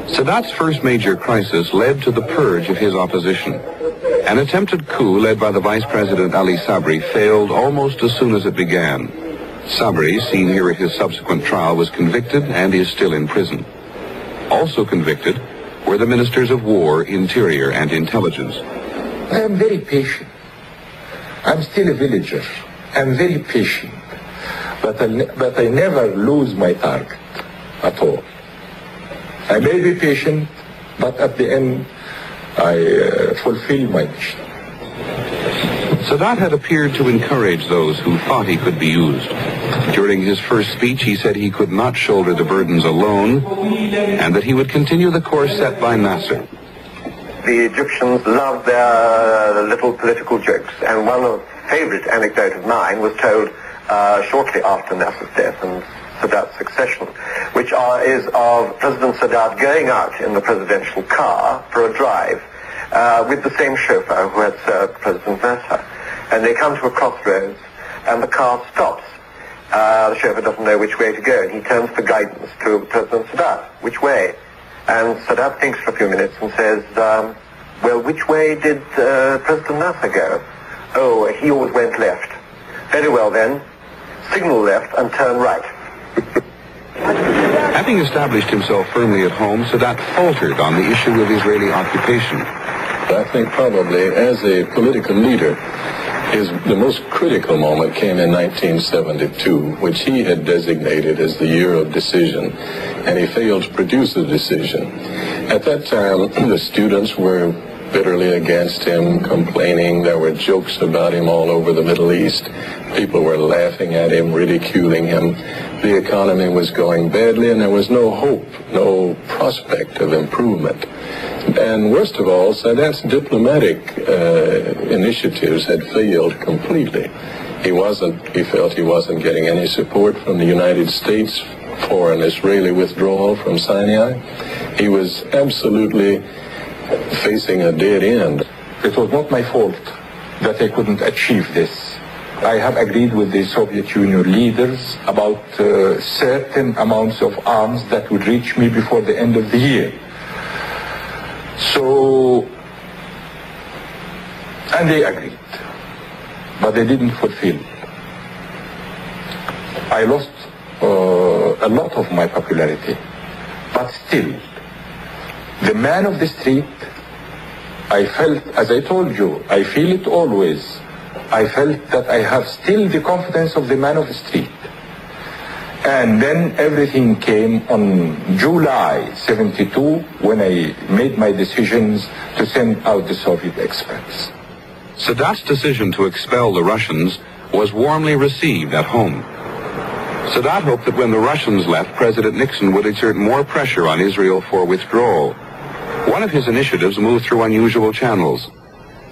Sadat's first major crisis led to the purge of his opposition. An attempted coup led by the Vice President Ali Sabri failed almost as soon as it began. Sabri, seen here at his subsequent trial, was convicted and is still in prison. Also convicted were the Ministers of War, Interior, and Intelligence. I am very patient. I'm still a villager. I'm very patient. But I never lose my target at all. I may be patient, but at the end, I fulfill my mission. Sadat had appeared to encourage those who thought he could be used. During his first speech, he said he could not shoulder the burdens alone, and that he would continue the course set by Nasser. The Egyptians loved their little political jokes, and one favorite anecdote of mine was told shortly after Nasser's death and Sadat's succession, which is of President Sadat going out in the presidential car for a drive with the same chauffeur who had served President Nasser. And they come to a crossroads, and the car stops. The chauffeur doesn't know which way to go, and he turns for guidance to President Sadat. Which way? And Sadat thinks for a few minutes and says, well, which way did President Nasser go? Oh, he always went left. Very well then, signal left and turn right. Having established himself firmly at home, Sadat faltered on the issue of Israeli occupation. I think probably as a political leader, the most critical moment came in 1972, which he had designated as the year of decision, and he failed to produce a decision. At that time, the students were bitterly against him, complaining. There were jokes about him all over the Middle East. People were laughing at him, ridiculing him. The economy was going badly, and there was no hope, no prospect of improvement. And worst of all, Sadat's diplomatic initiatives had failed completely. He felt he wasn't getting any support from the United States for an Israeli withdrawal from Sinai. He was absolutely facing a dead end. It was not my fault that I couldn't achieve this. I have agreed with the Soviet Union leaders about certain amounts of arms that would reach me before the end of the year. So, and they agreed, but they didn't fulfill. I lost a lot of my popularity, but still, the man of the street, I felt, as I told you, I feel it always, I felt that I have still the confidence of the man of the street. And then everything came on July 72 when I made my decisions to send out the Soviet experts. Sadat's decision to expel the Russians was warmly received at home. Sadat hoped that when the Russians left, President Nixon would exert more pressure on Israel for withdrawal. One of his initiatives moved through unusual channels.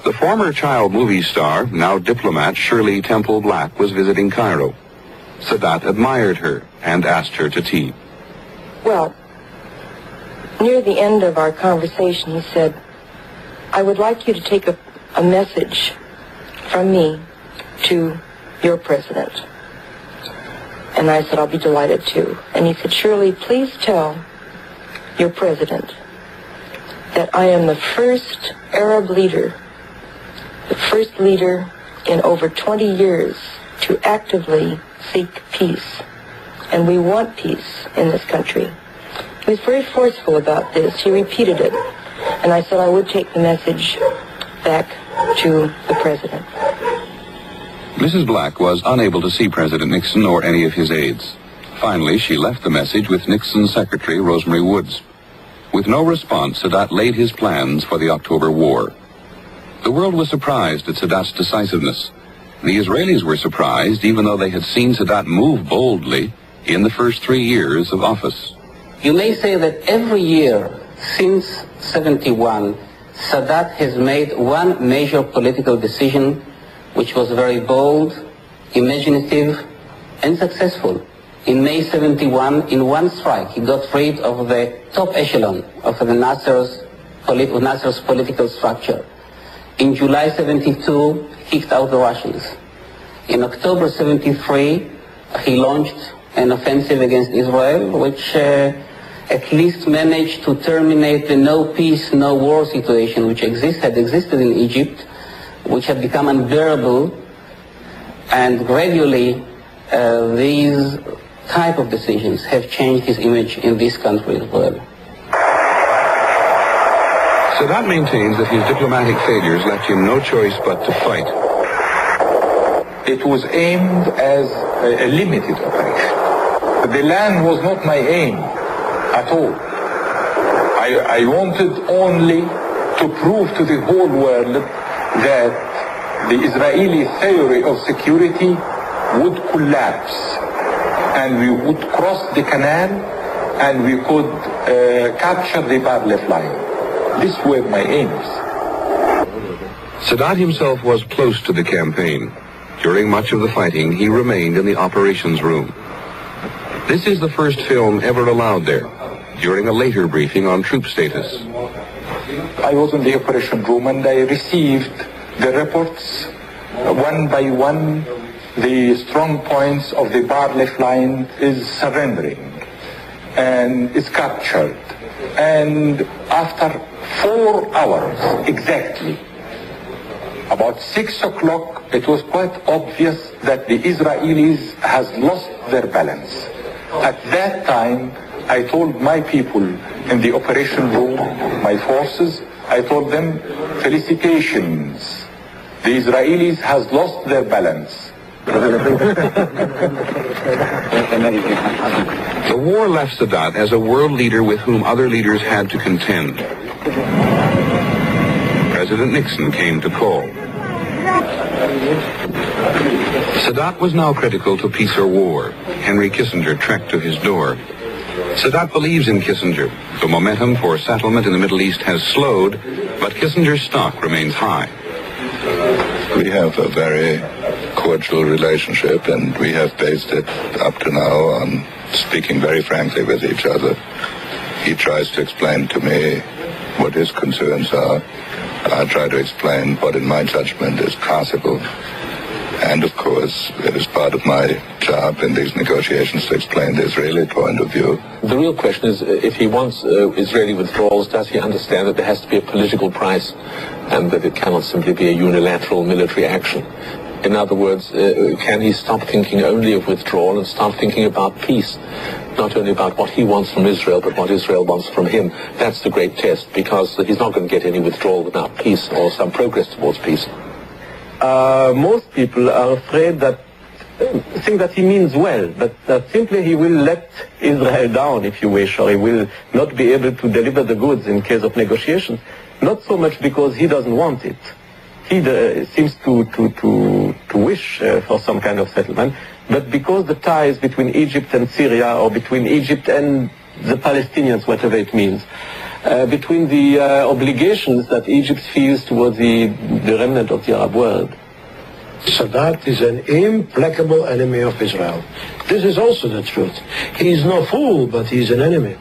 The former child movie star, now diplomat Shirley Temple Black, was visiting Cairo. Sadat admired her and asked her to tea. Well, near the end of our conversation, he said, I would like you to take a message from me to your president. And I said, I'll be delighted to. And he said, Shirley, please tell your president that I am the first Arab leader, the first leader in over 20 years to actively seek peace. And we want peace in this country. He was very forceful about this. He repeated it. And I said I would take the message back to the president. Mrs. Black was unable to see President Nixon or any of his aides. Finally, she left the message with Nixon's secretary, Rosemary Woods. With no response, Sadat laid his plans for the October War. The world was surprised at Sadat's decisiveness. The Israelis were surprised, even though they had seen Sadat move boldly in the first 3 years of office. You may say that every year since 71, Sadat has made one major political decision which was very bold, imaginative, and successful. In May 71, in one strike, he got rid of the top echelon of the Nasser's political structure. In July 72, kicked out the Russians. In October 73, he launched an offensive against Israel, which at least managed to terminate the no peace, no war situation which had existed in Egypt, which had become unbearable, and gradually these type of decisions have changed his image in this country as well. Sadat maintains that his diplomatic failures left him no choice but to fight. It was aimed as a limited operation. The land was not my aim at all. I wanted only to prove to the whole world that the Israeli theory of security would collapse, and we would cross the canal and we could capture the Bar-Lev line. These were my aims. Sadat himself was close to the campaign. During much of the fighting, he remained in the operations room. This is the first film ever allowed there, during a later briefing on troop status. I was in the operation room and I received the reports one by one. The strong points of the Bar-Lev line is surrendering and is captured. And after 4 hours exactly, about 6 o'clock, it was quite obvious that the Israelis has lost their balance. At that time, I told my people in the operation room, my forces, I told them, felicitations. The Israelis has lost their balance. The war left Sadat as a world leader with whom other leaders had to contend. President Nixon came to call. Sadat was now critical to peace or war. Henry Kissinger trekked to his door. Sadat believes in Kissinger. The momentum for settlement in the Middle East has slowed, but Kissinger's stock remains high. We have a very cordial relationship, and we have based it up to now on speaking very frankly with each other. He tries to explain to me what his concerns are. I try to explain what in my judgment is possible. And of course, it is part of my job in these negotiations to explain the Israeli point of view. The real question is, if he wants Israeli withdrawals, does he understand that there has to be a political price and that it cannot simply be a unilateral military action? In other words, can he stop thinking only of withdrawal and start thinking about peace? Not only about what he wants from Israel, but what Israel wants from him. That's the great test, because he's not going to get any withdrawal without peace or some progress towards peace. Most people are afraid think that he means well, but that simply he will let Israel down, if you wish, or he will not be able to deliver the goods in case of negotiations. Not so much because he doesn't want it. He seems to wish for some kind of settlement, but because the ties between Egypt and Syria, or between Egypt and the Palestinians, whatever it means, between the obligations that Egypt feels towards the remnant of the Arab world. Sadat is an implacable enemy of Israel. This is also the truth. He is no fool, but he is an enemy.